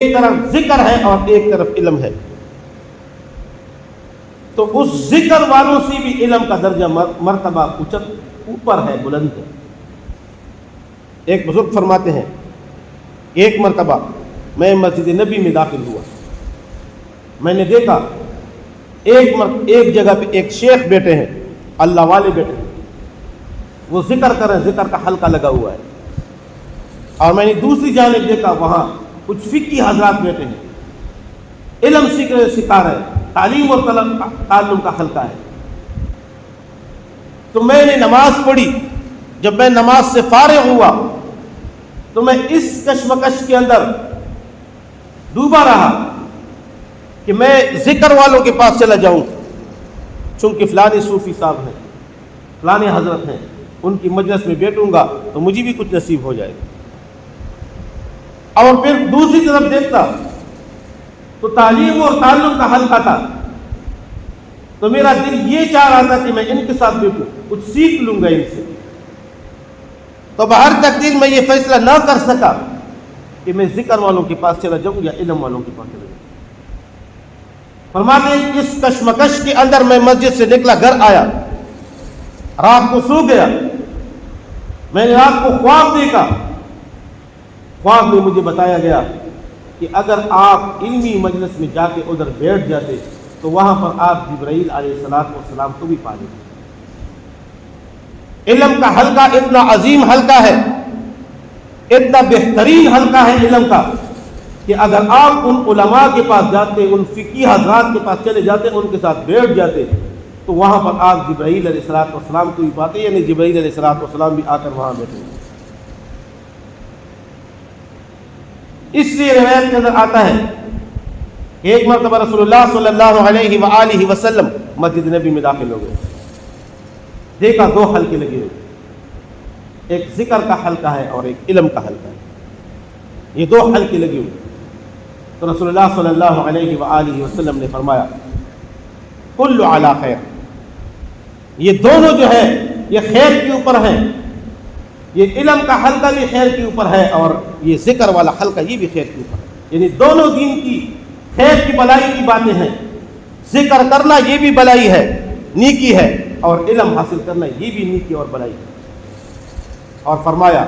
ایک طرف ذکر ہے اور ایک طرف علم ہے، تو اس ذکر والوں سے بھی علم کا درجہ مرتبہ اوپر ہے، بلند ہے۔ ایک بزرگ فرماتے ہیں، ایک مرتبہ میں مسجد نبی میں داخل ہوا، میں نے دیکھا ایک جگہ پہ ایک شیخ بیٹھے ہیں، اللہ والے بیٹھے ہیں، وہ ذکر کر رہے ہیں، ذکر کا حلقہ لگا ہوا ہے۔ اور میں نے دوسری جانب دیکھا، وہاں کچھ فقی حضرات بیٹھے ہیں، علم سکھا رہے ہیں، تعلیم اور تعلم کا حلقہ ہے۔ تو میں نے نماز پڑھی، جب میں نماز سے فارغ ہوا تو میں اس کشمکش کے اندر ڈوبا رہا کہ میں ذکر والوں کے پاس چلا جاؤں، چونکہ فلانے صوفی صاحب ہیں، فلانے حضرت ہیں، ان کی مجلس میں بیٹھوں گا تو مجھے بھی کچھ نصیب ہو جائے گا۔ اور پھر دوسری طرف دیکھتا تو تعلیم اور تعلم کا حلقہ تھا، تو میرا دل یہ چاہ رہا تھا کہ میں ان کے ساتھ بیٹھوں، کچھ سیکھ لوں گا ان سے۔ تو بہر تقدیر میں یہ فیصلہ نہ کر سکا کہ میں ذکر والوں کے پاس چلا جاؤں یا علم والوں کے پاس چلا جاؤں۔ فرماتے ہیں اس کشمکش کے اندر میں مسجد سے نکلا، گھر آیا، رات کو سو گیا۔ میں نے رات کو خواب دیکھا، خواب میں مجھے بتایا گیا کہ اگر آپ علمی مجلس میں جا کے ادھر بیٹھ جاتے تو وہاں پر آپ جبرائیل علیہ السلام کو بھی پا لیتے۔ علم کا حلقہ اتنا عظیم حلقہ ہے، اتنا بہترین حلقہ ہے علم کا، کہ اگر آپ ان علماء کے پاس جاتے، ان فقی حضرات کے پاس چلے جاتے، ان کے ساتھ بیٹھ جاتے تو وہاں پر آپ جبرائیل علیہ السلام کو بھی پاتے، یعنی جبرائیل علیہ السلام بھی آ کر وہاں بیٹھے۔ اس لیے روایت کے اندر آتا ہے کہ ایک مرتبہ رسول اللہ صلی اللہ علیہ وآلہ وسلم مسجد نبی میں داخل ہو گئے، دیکھا دو حلقے لگے ہوئے، ایک ذکر کا حلقہ ہے اور ایک علم کا حلقہ ہے، یہ دو حلقے لگے ہوئے۔ تو رسول اللہ صلی اللہ علیہ وآلہ وسلم نے فرمایا کل علی خیر، یہ دونوں جو ہے یہ خیر کے اوپر ہیں، یہ علم کا حلقہ بھی خیر کے اوپر ہے اور یہ ذکر والا حلقہ یہ بھی خیر کے اوپر ہے، یعنی دونوں دین کی خیر کی بلائی کی باتیں ہیں۔ ذکر کرنا یہ بھی بلائی ہے، نیکی ہے، اور علم حاصل کرنا یہ بھی نیکی اور بلائی ہے۔ اور فرمایا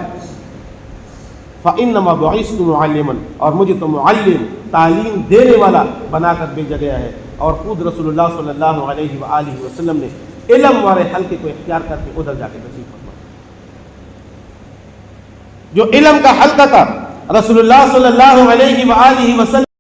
فَإِنَّمَا بُعِثْتُ مُعَلِّمًا، اور مجھے تو معلم، تعلیم دینے والا بنا کر بھیجا گیا ہے۔ اور خود رسول اللہ صلی اللہ علیہ وآلہ وسلم نے علم والے حلقے کو اختیار کر کے ادھر جا کے نصیب فرمایا۔ جو علم کا حلقہ تھا، رسول اللہ صلی اللہ علیہ وآلہ وسلم